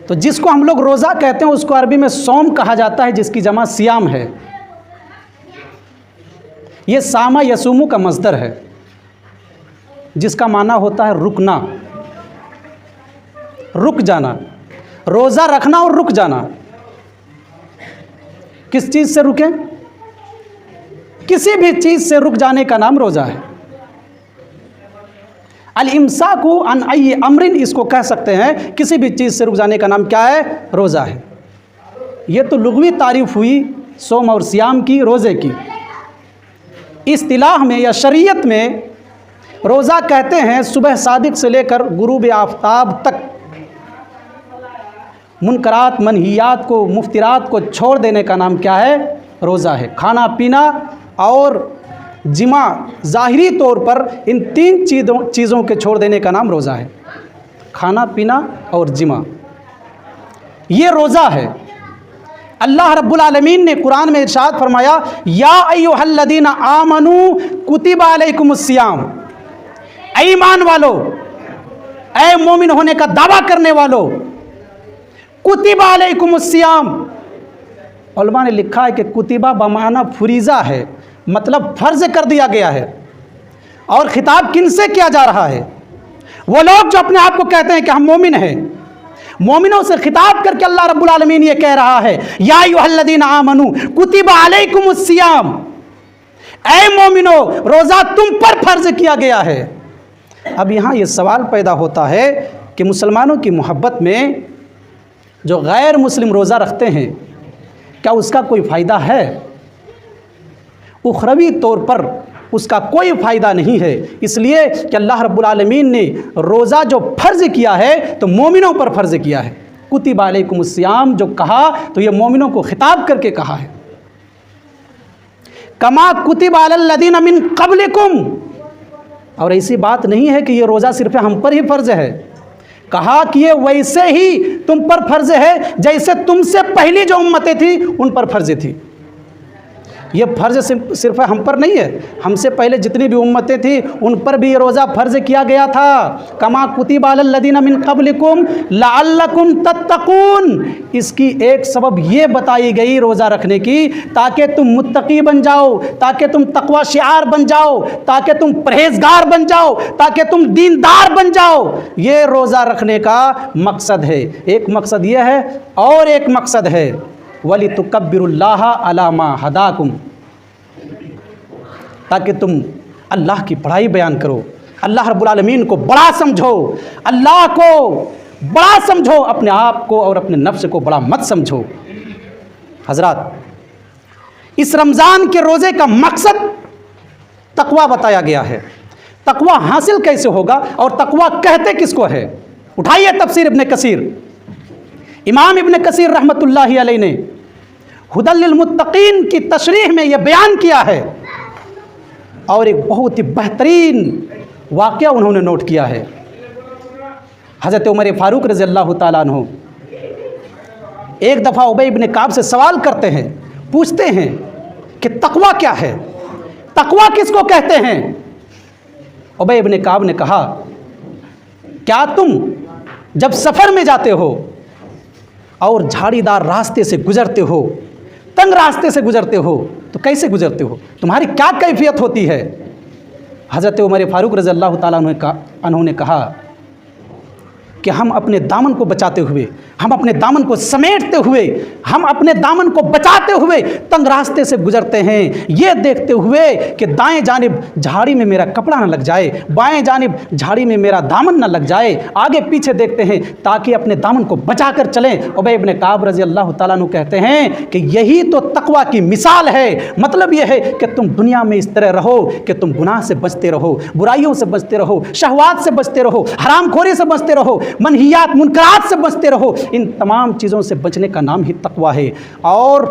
تو جس کو ہم لوگ روزہ کہتے ہیں اس کو عربی میں صوم کہا جاتا ہے، جس کی جمع سیام ہے۔ یہ سامہ یسومو کا مصدر ہے، جس کا معنی ہوتا ہے رکنا، رک جانا، روزہ رکھنا اور رک جانا۔ کس چیز سے رکیں؟ کسی بھی چیز سے رک جانے کا نام روزہ ہے۔ الامساک عن ای امر، اس کو کہہ سکتے ہیں کسی بھی چیز سے رک جانے کا نام کیا ہے؟ روزہ ہے۔ یہ تو لغوی تعریف ہوئی صوم اور سیام کی، روزے کی۔ اصطلاح میں یا شریعت میں روزہ کہتے ہیں صبح صادق سے لے کر غروب آفتاب تک منکرات منہیات کو، مفترات کو چھوڑ دینے کا نام کیا ہے؟ روزہ ہے۔ کھانا پینا اور جماع ظاہری طور پر ان تین چیزوں کے چھوڑ دینے کا نام روزہ ہے۔ کھانا پینا اور جماع، یہ روزہ ہے۔ اللہ رب العالمین نے قرآن میں ارشاد فرمایا، یا ایھا الذین آمنوا کتب علیکم الصیام، اے ایمان والو، اے مومن ہونے کا دعویٰ کرنے والو، کتب علیکم الصیام۔ علماء نے لکھا ہے کہ کتبہ بمعنی فریضہ ہے، مطلب فرض کر دیا گیا ہے۔ اور خطاب کن سے کیا جا رہا ہے؟ وہ لوگ جو اپنے آپ کو کہتے ہیں کہ ہم مومن ہیں، مومنوں سے خطاب کر کے اللہ رب العالمین یہ کہہ رہا ہے، یا ایھا الذین آمنوا کتب علیکم الصیام، اے مومنو روزہ تم پر فرض کیا گیا ہے۔ اب یہاں یہ سوال پیدا ہوتا ہے کہ مسلمانوں کی محبت میں جو غیر مسلم روزہ رکھتے ہیں، کیا اس کا کوئی فائدہ ہے؟ اخروی طور پر اس کا کوئی فائدہ نہیں ہے، اس لیے کہ اللہ رب العالمین نے روزہ جو فرض کیا ہے تو مومنوں پر فرض کیا ہے۔ کتب علیکم الصیام جو کہا تو یہ مومنوں کو خطاب کر کے کہا ہے۔ کما کتب علی الذین من قبلکم، اور ایسی بات نہیں ہے کہ یہ روزہ صرف ہم پر ہی فرض ہے، کہا کہ یہ ویسے ہی تم پر فرض ہے جیسے تم سے پہلی جو امتیں تھیں ان پر فرض تھی۔ یہ فرض صرف ہم پر نہیں ہے، ہم سے پہلے جتنی بھی امتیں تھیں ان پر بھی یہ روزہ فرض کیا گیا تھا۔ کما کتب علی الذین من قبلکم لعلکم تتقون، اس کی ایک سبب یہ بتائی گئی روزہ رکھنے کی، تاکہ تم متقی بن جاؤ، تاکہ تم تقوی شعار بن جاؤ، تاکہ تم پرہیزگار بن جاؤ، تاکہ تم دیندار بن جاؤ۔ یہ روزہ رکھنے کا مقصد ہے۔ ایک مقصد یہ ہے، اور ایک مقصد ہے وَلِتُكَبِّرُوا اللَّهَ عَلَى مَا هَدَاكُمْ، تاکہ تم اللہ کی بڑائی بیان کرو، اللہ رب العالمین کو بڑا سمجھو، اللہ کو بڑا سمجھو، اپنے آپ کو اور اپنے نفس کو بڑا مت سمجھو۔ حضرات، اس رمضان کے روزے کا مقصد تقوی بتایا گیا ہے۔ تقوی حاصل کیسے ہوگا اور تقوی کہتے کس کو ہے؟ اٹھائیے تفسیر ابن کثیر۔ امام ابن کثیر رحمۃ اللہ علیہ نے ھدی للمتقین کی تشریح میں یہ بیان کیا ہے، اور ایک بہت ہی بہترین واقعہ انہوں نے نوٹ کیا ہے۔ حضرت عمر فاروق رضی اللہ تعالیٰ عنہ ایک دفعہ ابی بن کعب سے سوال کرتے ہیں، پوچھتے ہیں کہ تقوی کیا ہے، تقوی کس کو کہتے ہیں؟ ابی بن کعب نے کہا، کیا تم جب سفر میں جاتے ہو اور جھاڑی دار راستے سے گزرتے ہو، تنگ راستے سے گزرتے ہو تو کیسے گزرتے ہو؟ تمہاری کیا کیفیت ہوتی ہے؟ حضرت عمر فاروق رضی اللہ تعالیٰ عنہ نے کہا کہ ہم اپنے دامن کو بچاتے ہوئے، ہم اپنے دامن کو سمیٹتے ہوئے، ہم اپنے دامن کو بچاتے ہوئے تنگ راستے سے گزرتے ہیں، یہ دیکھتے ہوئے کہ دائیں جانب جھاڑی میں میرا کپڑا نہ لگ جائے، بائیں جانب جھاڑی میں میرا دامن نہ لگ جائے، آگے پیچھے دیکھتے ہیں تاکہ اپنے دامن کو بچا کر چلیں۔ ابی بن کعب رضی اللہ تعالیٰ عنہ کہتے ہیں کہ یہی تو تقوی کی مثال ہے۔ مطلب یہ ہے کہ تم دنیا میں اس طرح رہو کہ تم گناہ سے بچتے رہو، برائیوں سے بچتے رہو، شہوات سے بچتے رہو، حرام خوری سے بچتے رہو، منہیات منکرات سے بچتے رہو۔ ان تمام چیزوں سے بچنے کا نام ہی تقوی ہے۔ اور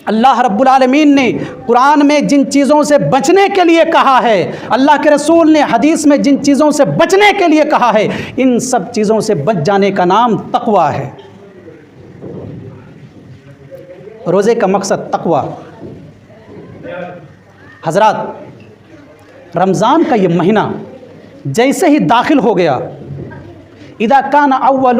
اللہ رب العالمین نے قرآن میں جن چیزوں سے بچنے کے لیے کہا ہے، اللہ کے رسول نے حدیث میں جن چیزوں سے بچنے کے لیے کہا ہے، ان سب چیزوں سے بچ جانے کا نام تقوی ہے۔ روزے کا مقصد تقوی۔ حضرات، رمضان کا یہ مہینہ جیسے ہی داخل ہو گیا، اذا کان اول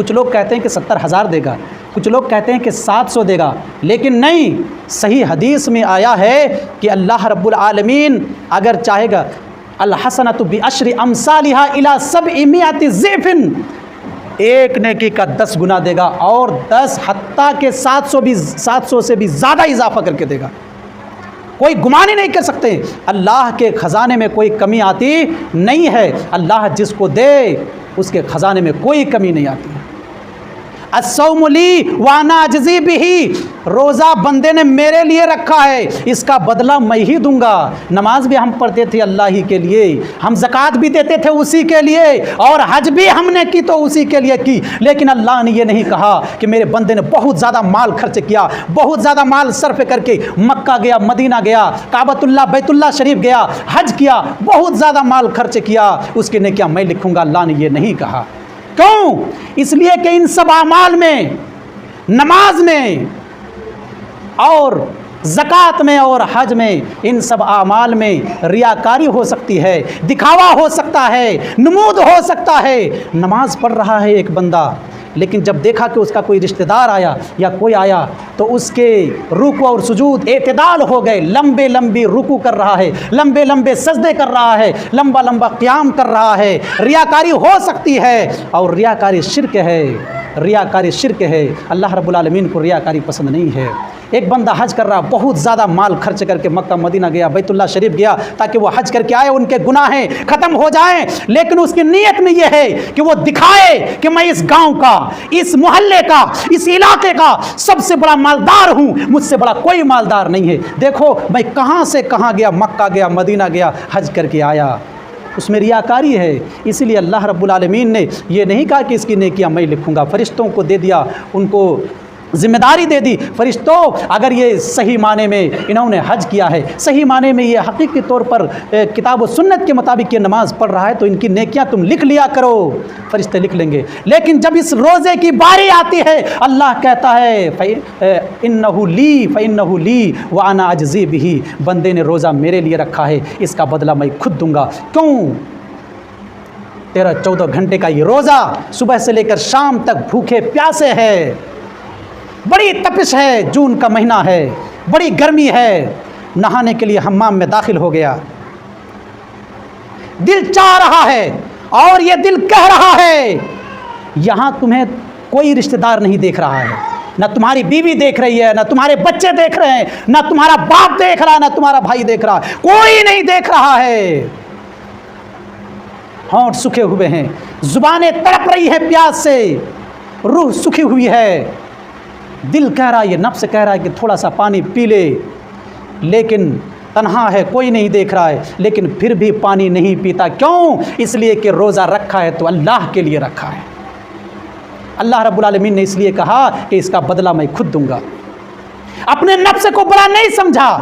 کچھ لوگ کہتے ہیں کہ 70,000 دے گا، کچھ لوگ کہتے ہیں کہ 700 دے گا، لیکن نہیں، صحیح حدیث میں آیا ہے کہ اللہ رب العالمین اگر چاہے گا الحسنۃ بعشر امثالها الی 700 ضعف، ایک نیکی کا 10 گنا دے گا، اور 10 حتیٰ کہ 700 سے بھی زیادہ اضافہ کر کے دے گا۔ کوئی گمان ہی نہیں کر سکتے، اللہ کے خزانے میں کوئی کمی آتی نہیں ہے، اللہ جس کو دے اس کے خزانے میں کوئی کمی نہیں آتی۔ الصوم لی وانا اجزی بہ، روزہ بندے نے میرے لیے رکھا ہے، اس کا بدلہ میں ہی دوں گا۔ نماز بھی ہم پڑھتے تھے اللہ ہی کے لیے، ہم زکوٰۃ بھی دیتے تھے اسی کے لیے، اور حج بھی ہم نے کی تو اسی کے لیے کی، لیکن اللہ نے یہ نہیں کہا کہ میرے بندے نے بہت زیادہ مال خرچ کیا، بہت زیادہ مال صرف کر کے مکہ گیا، مدینہ گیا، کعبۃ اللہ بیت اللہ شریف گیا، حج کیا، بہت زیادہ مال خرچ کیا، اس کے نیکیاں میں لکھوں گا۔ اللہ نے یہ نہیں کہا۔ کیوں؟ اس لیے کہ ان سب اعمال میں، نماز میں اور زکوٰۃ میں اور حج میں، ان سب اعمال میں ریاکاری ہو سکتی ہے، دکھاوا ہو سکتا ہے، نمود ہو سکتا ہے۔ نماز پڑھ رہا ہے ایک بندہ، لیکن جب دیکھا کہ اس کا کوئی رشتہ دار آیا یا کوئی آیا تو اس کے رکوع اور سجود اعتدال ہو گئے، لمبے لمبی رکوع کر رہا ہے، لمبے لمبے سجدے کر رہا ہے، لمبا لمبا قیام کر رہا ہے، ریاکاری ہو سکتی ہے، اور ریاکاری شرک ہے، ریاکاری شرک ہے۔ اللہ رب العالمین کو ریاکاری پسند نہیں ہے۔ ایک بندہ حج کر رہا، بہت زیادہ مال خرچ کر کے مکہ مدینہ گیا، بیت اللہ شریف گیا تاکہ وہ حج کر کے آئے، ان کے گناہیں ختم ہو جائیں، لیکن اس کی نیت میں یہ ہے کہ وہ دکھائے کہ میں اس گاؤں کا، اس محلے کا، اس علاقے کا سب سے بڑا مالدار ہوں، مجھ سے بڑا کوئی مالدار نہیں ہے، دیکھو میں کہاں سے کہاں گیا، مکہ گیا، مدینہ گیا، حج کر کے آیا۔ اس میں ریاکاری ہے، اسی لیے اللہ رب العالمین نے یہ نہیں کہا کہ اس کی نیکیاں میں لکھوں گا، فرشتوں کو دے دیا، ان کو ذمہ داری دے دی، فرشتوں اگر یہ صحیح معنی میں انہوں نے حج کیا ہے، صحیح معنی میں یہ حقیقی طور پر کتاب و سنت کے مطابق یہ نماز پڑھ رہا ہے تو ان کی نیکیاں تم لکھ لیا کرو، فرشتے لکھ لیں گے۔ لیکن جب اس روزے کی باری آتی ہے، اللہ کہتا ہے اِنَّهُ لِي فَإِنَّهُ لِي وَأَنَا أَجْزِي بِهِ، بندے نے روزہ میرے لیے رکھا ہے، اس کا بدلہ میں خود دوں گا۔ کیوں؟ 13-14 گھنٹے کا یہ روزہ، صبح سے لے کر شام تک بھوکے پیاسے ہے، بڑی تپش ہے، جون کا مہینہ ہے، بڑی گرمی ہے، نہانے کے لیے حمام میں داخل ہو گیا، دل چاہ رہا ہے اور یہ دل کہہ رہا ہے، یہاں تمہیں کوئی رشتہ دار نہیں دیکھ رہا ہے، نہ تمہاری بیوی دیکھ رہی ہے، نہ تمہارے بچے دیکھ رہے ہیں، نہ تمہارا باپ دیکھ رہا ہے، نہ تمہارا بھائی دیکھ رہا ہے، کوئی نہیں دیکھ رہا ہے، ہونٹ سوکھے ہوئے ہیں، زبانیں تڑپ رہی ہے پیاس سے، روح سوکھی ہوئی ہے، دل کہہ رہا ہے، یہ نفس کہہ رہا ہے کہ تھوڑا سا پانی پی لے، لیکن تنہا ہے، کوئی نہیں دیکھ رہا ہے، لیکن پھر بھی پانی نہیں پیتا۔ کیوں؟ اس لیے کہ روزہ رکھا ہے تو اللہ کے لیے رکھا ہے، اللہ رب العالمین نے اس لیے کہا کہ اس کا بدلہ میں خود دوں گا۔ اپنے نفس کو بڑا نہیں سمجھا،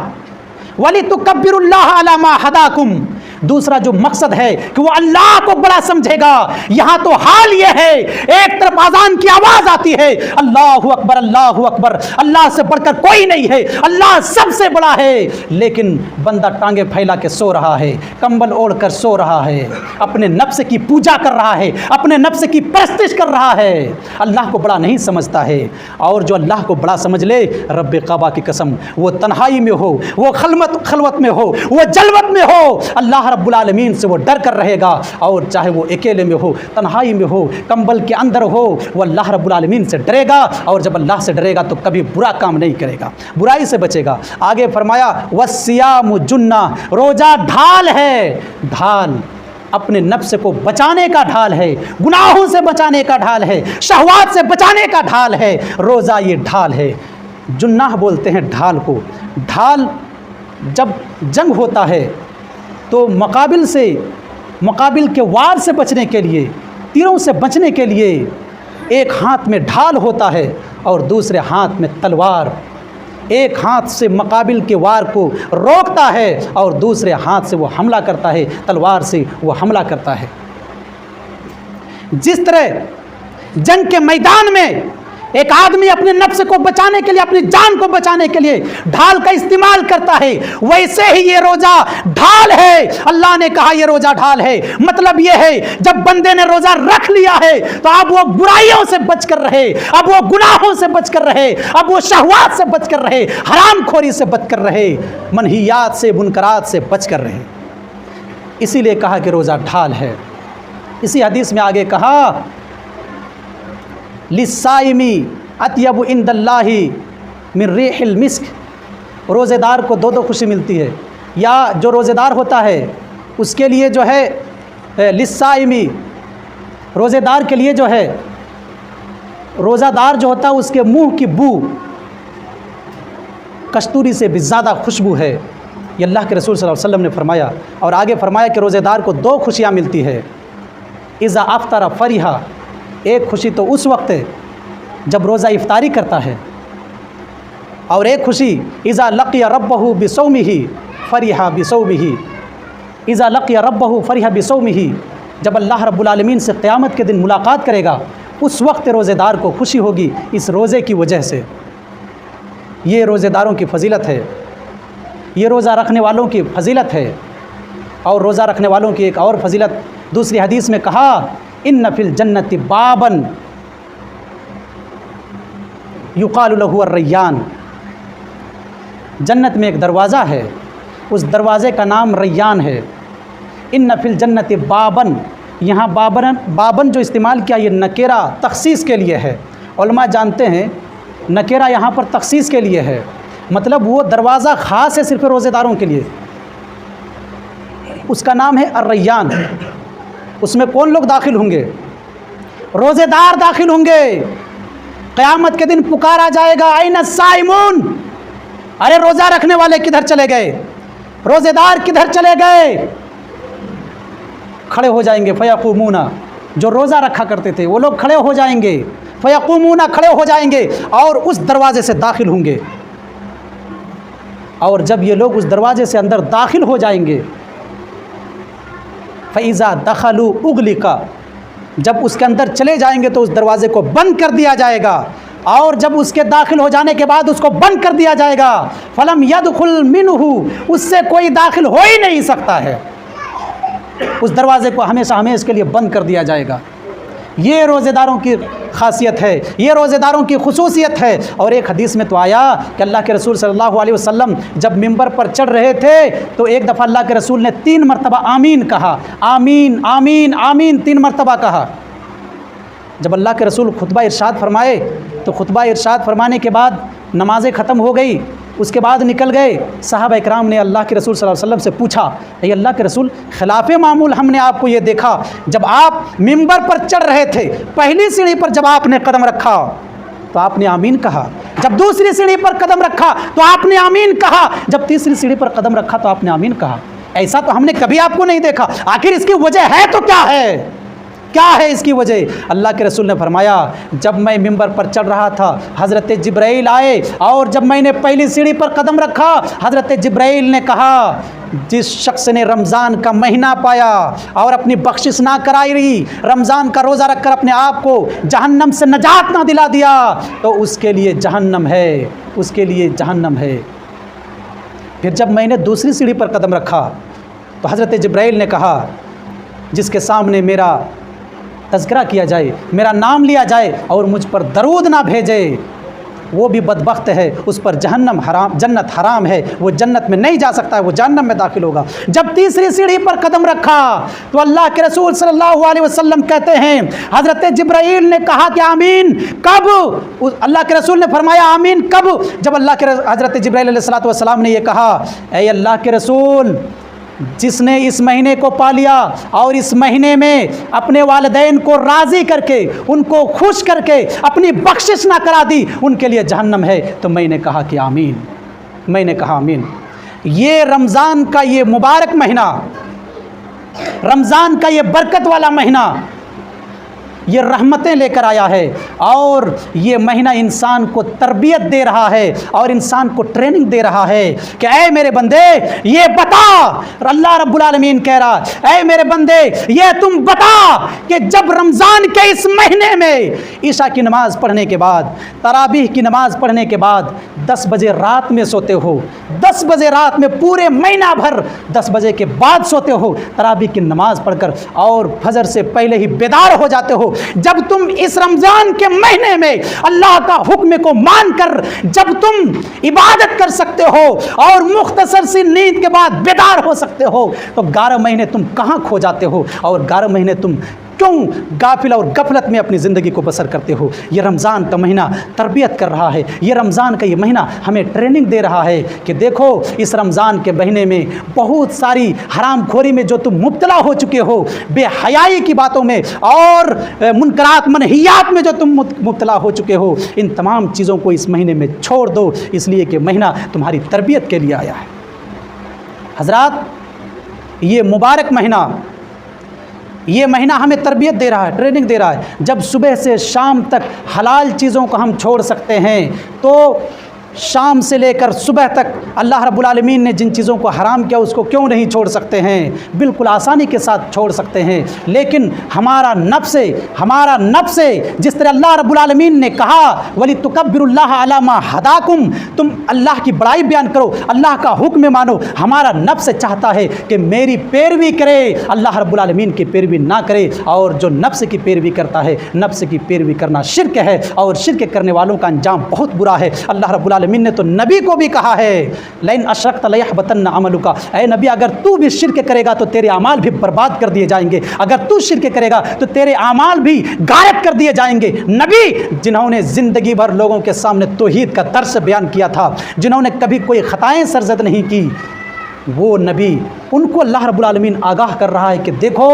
وَلِتُكَبِّرُوا اللَّهَ عَلَى مَا هَدَاكُمْ، دوسرا جو مقصد ہے کہ وہ اللہ کو بڑا سمجھے گا۔ یہاں تو حال یہ ہے، ایک طرف اذان کی آواز آتی ہے، اللہ اکبر اللہ اکبر، اللہ سے بڑھ کر کوئی نہیں ہے، اللہ سب سے بڑا ہے، لیکن بندہ ٹانگیں پھیلا کے سو رہا ہے، کمبل اوڑھ کر سو رہا ہے، اپنے نفس کی پوجا کر رہا ہے، اپنے نفس کی پرستش کر رہا ہے، اللہ کو بڑا نہیں سمجھتا ہے۔ اور جو اللہ کو بڑا سمجھ لے، رب کعبہ کی قسم، وہ تنہائی میں ہو، وہ خلوت میں ہو، وہ جلوت میں ہو، اللہ رب العالمین سے وہ ڈر کر رہے گا، اور چاہے وہ اکیلے میں ہو، تنہائی میں ہو، کمبل کے اندر ہو، وہ اللہ رب العالمین سے ڈرے گا، اور جب اللہ سے ڈرے گا تو کبھی برا کام نہیں کرے گا، برائی سے بچے گا۔ آگے فرمایا وَالصِّيَامُ جُنَّةٌ، روزہ ڈھال ہے، ڈھال اپنے نفس کو بچانے کا ڈھال ہے، گناہوں سے بچانے کا ڈھال ہے، شہوات سے بچانے کا ڈھال ہے، روزہ یہ ڈھال ہے۔ جناح بولتے ہیں ڈھال کو۔ ڈھال جب جنگ ہوتا ہے تو مقابل کے وار سے بچنے کے لیے، تیروں سے بچنے کے لیے ایک ہاتھ میں ڈھال ہوتا ہے اور دوسرے ہاتھ میں تلوار، ایک ہاتھ سے مقابل کے وار کو روکتا ہے اور دوسرے ہاتھ سے وہ حملہ کرتا ہے، تلوار سے وہ حملہ کرتا ہے۔ جس طرح جنگ کے میدان میں ایک آدمی اپنے نفس کو بچانے کے لیے، اپنی جان کو بچانے کے لیے ڈھال کا استعمال کرتا ہے، ویسے ہی یہ روزہ ڈھال ہے۔ اللہ نے کہا یہ روزہ ڈھال ہے، مطلب یہ ہے جب بندے نے روزہ رکھ لیا ہے تو اب وہ برائیوں سے بچ کر رہے، اب وہ گناہوں سے بچ کر رہے، اب وہ شہوات سے بچ کر رہے، حرام خوری سے بچ کر رہے، منہیات سے، منکرات سے بچ کر رہے۔ اسی لیے کہا کہ روزہ ڈھال ہے۔ اسی حدیث میں آگے کہا لِلصَّائِمِ اطیب عند اللہ من ریح المسک، روزے دار کو دو خوشی ملتی ہے، یا جو روزے دار ہوتا ہے اس کے لیے جو ہے لِلصَّائِمِ، روزے دار کے لیے جو ہے، روزہ دار جو ہوتا ہے اس کے منہ کی بو کستوری سے بھی زیادہ خوشبو ہے، یہ اللہ کے رسول صلی اللہ علیہ وسلم نے فرمایا۔ اور آگے فرمایا کہ روزے دار کو دو خوشیاں ملتی ہے، اذا افطر فرحا، ایک خوشی تو اس وقت ہے جب روزہ افطاری کرتا ہے، اور ایک خوشی اذا لقی ربہ بصومہ فرحا بصومہ، اذا لقی ربہ فرحا بصومہ، جب اللہ رب العالمین سے قیامت کے دن ملاقات کرے گا اس وقت روزے دار کو خوشی ہوگی اس روزے کی وجہ سے۔ یہ روزے داروں کی فضیلت ہے، یہ روزہ رکھنے والوں کی فضیلت ہے۔ اور روزہ رکھنے والوں کی ایک اور فضیلت دوسری حدیث میں کہا ان فی الجنت بابا یقال له الریان، جنت میں ایک دروازہ ہے، اس دروازے کا نام ریان ہے۔ ان فی الجنت بابا، یہاں بابن جو استعمال کیا یہ نکیرہ تخصیص کے لیے ہے۔ علماء جانتے ہیں نکیرہ یہاں پر تخصیص کے لیے ہے، مطلب وہ دروازہ خاص ہے صرف روزے داروں کے لیے، اس کا نام ہے الریان۔ اس میں کون لوگ داخل ہوں گے؟ روزے دار داخل ہوں گے۔ قیامت کے دن پکارا جائے گا این الصائمون، ارے روزہ رکھنے والے کدھر چلے گئے، روزے دار کدھر چلے گئے؟ کھڑے ہو جائیں گے فیقومون، جو روزہ رکھا کرتے تھے وہ لوگ کھڑے ہو جائیں گے، فیقومون کھڑے ہو جائیں گے اور اس دروازے سے داخل ہوں گے۔ اور جب یہ لوگ اس دروازے سے اندر داخل ہو جائیں گے فَإِذَا دَخَلُوا أُغْلِقَ، جب اس کے اندر چلے جائیں گے تو اس دروازے کو بند کر دیا جائے گا، اور جب اس کے داخل ہو جانے کے بعد اس کو بند کر دیا جائے گا فَلَمْ يَدْخُلْ مِنْهُ، اس سے کوئی داخل ہو ہی نہیں سکتا ہے، اس دروازے کو ہمیشہ ہمیشہ کے لیے بند کر دیا جائے گا۔ یہ روزے داروں کی خاصیت ہے، یہ روزے داروں کی خصوصیت ہے۔ اور ایک حدیث میں تو آیا کہ اللہ کے رسول صلی اللہ علیہ وسلم جب ممبر پر چڑھ رہے تھے تو ایک دفعہ اللہ کے رسول نے 3 مرتبہ آمین کہا، آمین آمین آمین 3 مرتبہ کہا۔ جب اللہ کے رسول خطبہ ارشاد فرمائے تو خطبہ ارشاد فرمانے کے بعد نمازیں ختم ہو گئی، اس کے بعد نکل گئے۔ صحابہ اکرام نے اللہ کے رسول صلی اللہ علیہ وسلم سے پوچھا، اے اللہ کے رسول خلاف معمول ہم نے آپ کو یہ دیکھا، جب آپ ممبر پر چڑھ رہے تھے پہلی سیڑھی پر جب آپ نے قدم رکھا تو آپ نے آمین کہا، جب دوسری سیڑھی پر قدم رکھا تو آپ نے آمین کہا، جب تیسری سیڑھی پر قدم رکھا تو آپ نے آمین کہا۔ ایسا تو ہم نے کبھی آپ کو نہیں دیکھا، آخر اس کی وجہ ہے تو کیا ہے؟ کیا ہے اس کی وجہ؟ اللہ کے رسول نے فرمایا جب میں ممبر پر چڑھ رہا تھا حضرت جبرائیل آئے، اور جب میں نے پہلی سیڑھی پر قدم رکھا حضرت جبرائیل نے کہا جس شخص نے رمضان کا مہینہ پایا اور اپنی بخشش نہ کرائی رہی، رمضان کا روزہ رکھ کر اپنے آپ کو جہنم سے نجات نہ دلا دیا تو اس کے لیے جہنم ہے، اس کے لیے جہنم ہے۔ پھر جب میں نے دوسری سیڑھی پر قدم رکھا تو حضرت جبرائیل نے کہا جس کے سامنے میرا تذکرہ کیا جائے، میرا نام لیا جائے اور مجھ پر درود نہ بھیجے وہ بھی بدبخت ہے، اس پر جہنم حرام، جنت حرام ہے، وہ جنت میں نہیں جا سکتا ہے، وہ جہنم میں داخل ہوگا۔ جب تیسری سیڑھی پر قدم رکھا تو اللہ کے رسول صلی اللہ علیہ وسلم کہتے ہیں حضرت جبرائیل نے کہا کہ آمین کب؟ اللہ کے رسول نے فرمایا آمین کب؟ جب اللہ کے حضرت جبرائیل علیہ السلام نے یہ کہا اے اللہ کے رسول، جس نے اس مہینے کو پا لیا اور اس مہینے میں اپنے والدین کو راضی کر کے، ان کو خوش کر کے اپنی بخشش نہ کرا دی، ان کے لیے جہنم ہے۔ تو میں نے کہا کہ آمین، میں نے کہا آمین۔ یہ رمضان کا یہ مبارک مہینہ، رمضان کا یہ برکت والا مہینہ، یہ رحمتیں لے کر آیا ہے، اور یہ مہینہ انسان کو تربیت دے رہا ہے اور انسان کو ٹریننگ دے رہا ہے کہ اے میرے بندے یہ بتا، اللہ رب العالمین کہہ رہا اے میرے بندے یہ تم بتا کہ جب رمضان کے اس مہینے میں عشاء کی نماز پڑھنے کے بعد، تراویح کی نماز پڑھنے کے بعد 10 بجے رات میں سوتے ہو، 10 بجے رات میں پورے مہینہ بھر 10 بجے کے بعد سوتے ہو تراویح کی نماز پڑھ کر، اور فجر سے پہلے ہی بیدار ہو جاتے ہو، جب تم اس رمضان کے مہینے میں اللہ کا حکم کو مان کر جب تم عبادت کر سکتے ہو اور مختصر سی نیند کے بعد بیدار ہو سکتے ہو، تو 11 مہینے تم کہاں کھو جاتے ہو، اور 11 مہینے تم کیوں غافل اور غفلت میں اپنی زندگی کو بسر کرتے ہو؟ یہ رمضان کا مہینہ تربیت کر رہا ہے، یہ رمضان کا یہ مہینہ ہمیں ٹریننگ دے رہا ہے کہ دیکھو اس رمضان کے مہینے میں بہت ساری حرام خوری میں جو تم مبتلا ہو چکے ہو، بے حیائی کی باتوں میں اور منکرات منہیات میں جو تم مبتلا ہو چکے ہو، ان تمام چیزوں کو اس مہینے میں چھوڑ دو، اس لیے کہ مہینہ تمہاری تربیت کے لیے آیا ہے۔ حضرات، یہ مبارک مہینہ، یہ مہینہ ہمیں تربیت دے رہا ہے، ٹریننگ دے رہا ہے۔ جب صبح سے شام تک حلال چیزوں کو ہم چھوڑ سکتے ہیں، تو شام سے لے کر صبح تک اللہ رب العالمین نے جن چیزوں کو حرام کیا اس کو کیوں نہیں چھوڑ سکتے ہیں؟ بالکل آسانی کے ساتھ چھوڑ سکتے ہیں، لیکن ہمارا نفس جس طرح اللہ رب العالمین نے کہا وَلِتُكَبِّرُوا اللَّهَ عَلَىٰ مَا هَدَاكُمْ، تم اللہ کی بڑائی بیان کرو، اللہ کا حکم مانو۔ ہمارا نفس چاہتا ہے کہ میری پیروی کرے، اللہ رب العالمین کی پیروی نہ کرے، اور جو نفس کی پیروی کرتا ہے، نفس کی پیروی کرنا شرک ہے، اور شرک کرنے والوں کا انجام بہت برا ہے۔ اللہ رب العالمین نے تو نبی کو بھی کہا ہے لئن اشرکت لیحبطن عملک، اے نبی اگر تو بھی شرک کرے گا تو تیرے اعمال بھی برباد کر دیے جائیں گے، اگر تو شرک کرے گا تو تیرے اعمال بھی غائب کر دیے جائیں گے۔ نبی جنہوں نے زندگی بھر لوگوں کے سامنے توحید کا درس بیان کیا تھا، جنہوں نے کبھی کوئی خطائیں سرزد نہیں کی، وہ نبی، ان کو اللہ رب العالمین آگاہ کر رہا ہے کہ دیکھو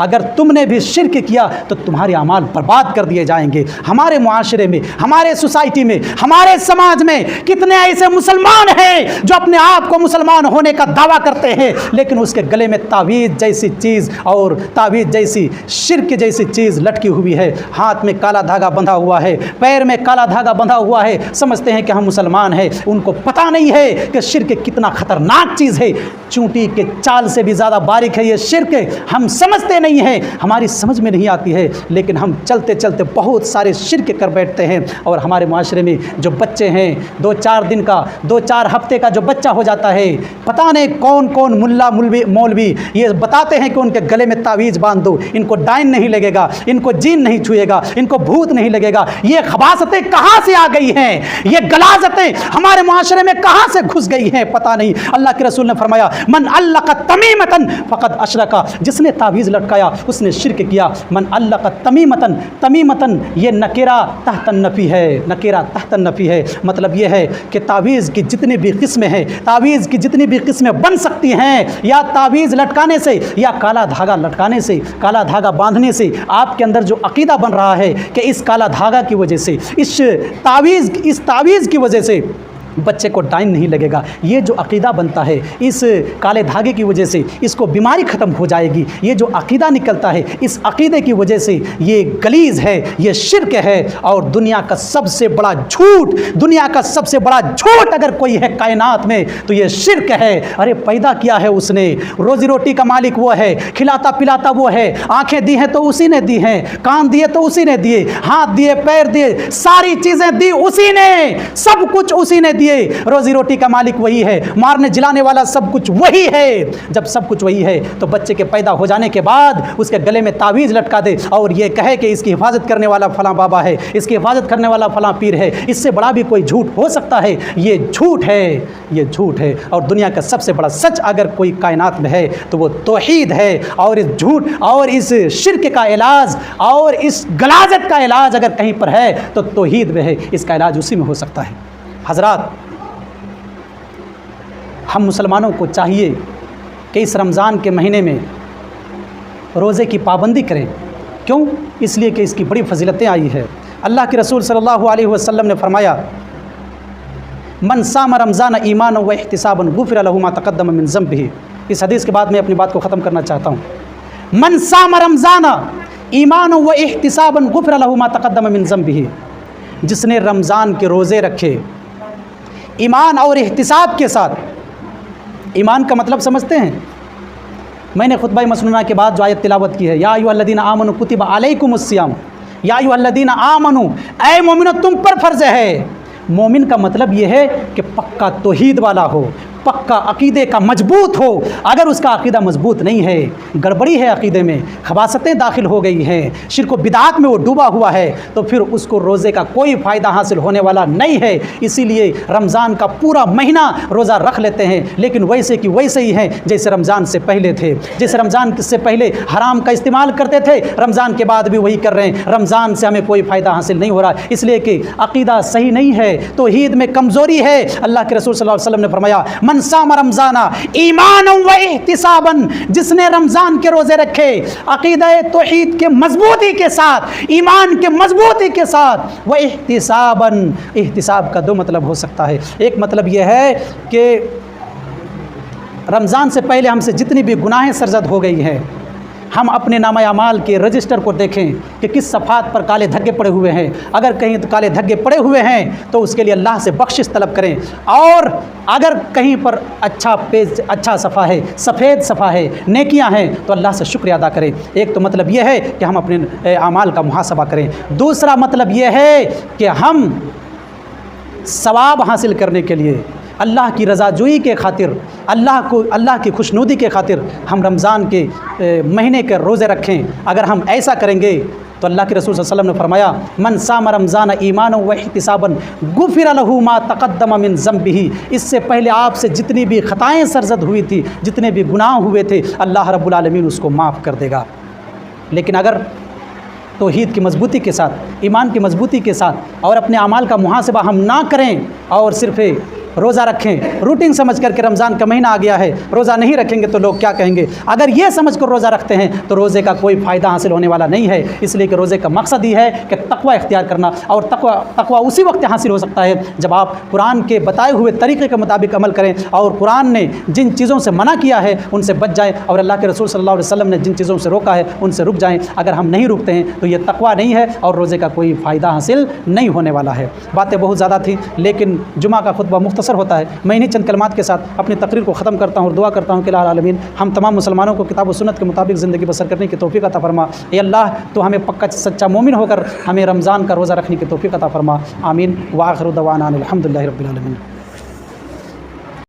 اگر تم نے بھی شرک کیا تو تمہارے اعمال برباد کر دیے جائیں گے۔ ہمارے معاشرے میں، ہمارے سوسائٹی میں، ہمارے سماج میں کتنے ایسے مسلمان ہیں جو اپنے آپ کو مسلمان ہونے کا دعویٰ کرتے ہیں، لیکن اس کے گلے میں تعویذ جیسی چیز اور تعویذ جیسی شرک جیسی چیز لٹکی ہوئی ہے، ہاتھ میں کالا دھاگا بندھا ہوا ہے، پیر میں کالا دھاگا بندھا ہوا ہے، سمجھتے ہیں کہ ہم مسلمان ہیں۔ ان کو پتہ نہیں ہے کہ شرک کتنا خطرناک چیز ہے، چونٹی کے چال سے بھی زیادہ باریک ہے یہ شرک۔ ہم سمجھتے نہیں ہیں، ہماری سمجھ میں نہیں آتی ہے، لیکن ہم چلتے چلتے بہت سارے شرک کر بیٹھتے ہیں۔ اور ہمارے معاشرے میں جو بچے ہیں، 2-4 دن کا، 2-4 ہفتے کا جو بچہ ہو جاتا ہے، پتہ نہیں کون کون ملا مولوی یہ بتاتے ہیں کہ ان کے گلے میں تعویذ باندھ دو، ان کو ڈائن نہیں لگے گا، ان کو جین نہیں چھوئے گا، ان کو بھوت نہیں لگے گا۔ یہ خباثتیں کہاں سے آ گئی ہیں؟ یہ غلاظتیں ہمارے معاشرے میں کہاں سے گھس گئی ہیں؟ پتہ نہیں۔ اللہ کے رسول نے فرمایا من علق تمیمتن فقد اشرک، جس نے تعویذ لٹکایا اس نے شرک کیا۔ من علق تمیمتن، تمیمتن یہ نکرہ تحت النفی ہے، نکرہ تحت النفی ہے، مطلب یہ ہے کہ تعویذ کی جتنی بھی قسمیں ہیں، تعویذ کی جتنی بھی قسمیں بن سکتی ہیں، یا تعویذ لٹکانے سے، یا کالا دھاگا لٹکانے سے، کالا دھاگا باندھنے سے، آپ کے اندر جو عقیدہ بن رہا ہے کہ اس کالا دھاگا کی وجہ سے، اس تعویذ کی وجہ سے بچے کو ڈائن نہیں لگے گا، یہ جو عقیدہ بنتا ہے اس کالے دھاگے کی وجہ سے اس کو بیماری ختم ہو جائے گی، یہ جو عقیدہ نکلتا ہے اس عقیدے کی وجہ سے یہ غلیظ ہے، یہ شرک ہے۔ اور دنیا کا سب سے بڑا جھوٹ، دنیا کا سب سے بڑا جھوٹ اگر کوئی ہے کائنات میں تو یہ شرک ہے۔ ارے پیدا کیا ہے اس نے، روزی روٹی کا مالک وہ ہے، کھلاتا پلاتا وہ ہے، آنکھیں دی ہیں تو اسی نے دی ہیں، کان دیے تو اسی نے دیے، ہاتھ دیے، پیر دیے، ساری چیزیں دی اسی نے، سب کچھ اسی نے دیے۔ روزی روٹی کا مالک وہی ہے، مارنے جلانے والا سب کچھ وہی ہے۔ جب سب کچھ وہی ہے تو بچے کے پیدا ہو جانے کے بعد اس کے گلے میں تعویذ لٹکا دے اور یہ کہے کہ اس کی حفاظت کرنے والا فلاں بابا ہے، اس کی حفاظت کرنے والا فلاں پیر ہے، اس سے بڑا بھی کوئی جھوٹ ہو سکتا ہے؟ یہ جھوٹ ہے، یہ جھوٹ ہے۔ اور دنیا کا سب سے بڑا سچ اگر کوئی کائنات میں ہے تو وہ توحید ہے، اور اس جھوٹ اور اس شرک کا علاج اور اس غلاظت کا علاج اگر کہیں پر ہے تو توحید میں ہے، اس کا علاج اسی میں ہو سکتا ہے۔ حضرات، ہم مسلمانوں کو چاہیے کہ اس رمضان کے مہینے میں روزے کی پابندی کریں۔ کیوں؟ اس لیے کہ اس کی بڑی فضیلتیں آئی ہے۔ اللہ کے رسول صلی اللہ علیہ وسلم نے فرمایا من صام رمضان ایمانا و احتسابا غفر له ما تقدم من ذنبه۔ اس حدیث کے بعد میں اپنی بات کو ختم کرنا چاہتا ہوں۔ من صام رمضان، ایمان و احتسابا غفر لہ ما تقدم من ذنبہ، جس نے رمضان کے روزے رکھے ایمان اور احتساب کے ساتھ۔ ایمان کا مطلب سمجھتے ہیں؟ میں نے خطبہ مسنونہ کے بعد جو آیت تلاوت کی ہے، یا ایھا الذین آمنوا کتب علیکم الصیام، یا ایھا الذین آمنوا، اے مومنو تم پر فرض ہے۔ مومن کا مطلب یہ ہے کہ پکا توحید والا ہو، پکا عقیدے کا مضبوط ہو۔ اگر اس کا عقیدہ مضبوط نہیں ہے، گڑبڑی ہے عقیدے میں، خباثتیں داخل ہو گئی ہیں، شرک و بدعات میں وہ ڈوبا ہوا ہے، تو پھر اس کو روزے کا کوئی فائدہ حاصل ہونے والا نہیں ہے۔ اسی لیے رمضان کا پورا مہینہ روزہ رکھ لیتے ہیں، لیکن ویسے کہ ویسے ہی ہیں جیسے رمضان سے پہلے تھے۔ جیسے رمضان سے پہلے حرام کا استعمال کرتے تھے، رمضان کے بعد بھی وہی کر رہے ہیں۔ رمضان سے ہمیں کوئی فائدہ حاصل نہیں ہو رہا، اس لیے کہ عقیدہ صحیح نہیں ہے، توحید میں کمزوری ہے۔ اللہ کے رسول صلی اللہ علیہ وسلم نے فرمایا من صام رمضان ایمانا و احتسابا، جس نے رمضان کے روزے رکھے عقیدہ توحید کے مضبوطی کے ساتھ، ایمان کے مضبوطی کے ساتھ، و احتسابا، احتساب کا دو مطلب ہو سکتا ہے۔ ایک مطلب یہ ہے کہ رمضان سے پہلے ہم سے جتنی بھی گناہیں سرزد ہو گئی ہیں، ہم اپنے نامہ اعمال کے رجسٹر کو دیکھیں کہ کس صفحات پر کالے دھگے پڑے ہوئے ہیں۔ اگر کہیں کالے دھگے پڑے ہوئے ہیں تو اس کے لیے اللہ سے بخشش طلب کریں، اور اگر کہیں پر اچھا پیج، اچھا صفحہ ہے، سفید صفحہ ہے، نیکیاں ہیں، تو اللہ سے شکریہ ادا کریں۔ ایک تو مطلب یہ ہے کہ ہم اپنے اعمال کا محاسبہ کریں۔ دوسرا مطلب یہ ہے کہ ہم ثواب حاصل کرنے کے لیے، اللہ کی رضا جوئی کے خاطر، اللہ کی خوشنودی کے خاطر ہم رمضان کے مہینے کے روزے رکھیں۔ اگر ہم ایسا کریں گے تو اللہ کے رسول صلی اللہ علیہ وسلم نے فرمایا من صام رمضان ایمانا و احتسابا غفر لہ ما تقدم من ذنبہ، اس سے پہلے آپ سے جتنی بھی خطائیں سرزد ہوئی تھی، جتنے بھی گناہ ہوئے تھے، اللہ رب العالمین اس کو معاف کر دے گا۔ لیکن اگر توحید کی مضبوطی کے ساتھ، ایمان کی مضبوطی کے ساتھ اور اپنے اعمال کا محاسبہ ہم نہ کریں اور صرف روزہ رکھیں، روٹین سمجھ کر کے رمضان کا مہینہ آ گیا ہے، روزہ نہیں رکھیں گے تو لوگ کیا کہیں گے، اگر یہ سمجھ کر روزہ رکھتے ہیں تو روزے کا کوئی فائدہ حاصل ہونے والا نہیں ہے۔ اس لیے کہ روزے کا مقصد ہی ہے کہ تقوی اختیار کرنا، اور تقوی اسی وقت حاصل ہو سکتا ہے جب آپ قرآن کے بتائے ہوئے طریقے کے مطابق عمل کریں، اور قرآن نے جن چیزوں سے منع کیا ہے ان سے بچ جائیں، اور اللہ کے رسول صلی اللہ علیہ وسلم نے جن چیزوں سے روکا ہے ان سے رک جائیں۔ اگر ہم نہیں رکتے ہیں تو یہ تقوی نہیں ہے اور روزے کا کوئی فائدہ حاصل نہیں ہونے والا ہے۔ باتیں بہت زیادہ تھیں، لیکن جمعہ کا خطبہ مختصر ہوتا ہے۔ میں چند کلمات کے ساتھ اپنی تقریر کو ختم کرتا ہوں اور دعا کرتا ہوں کہ الہ العالمین ہم تمام مسلمانوں کو کتاب و سنت کے مطابق زندگی بسر کرنے کی توفیق عطا فرما۔ اے اللہ تو ہمیں پکا سچا مومن ہو کر ہمیں رمضان کا روزہ رکھنے کی توفیق عطا فرما۔ آمین۔ وآخر دعوانا الحمدللہ رب العالمین۔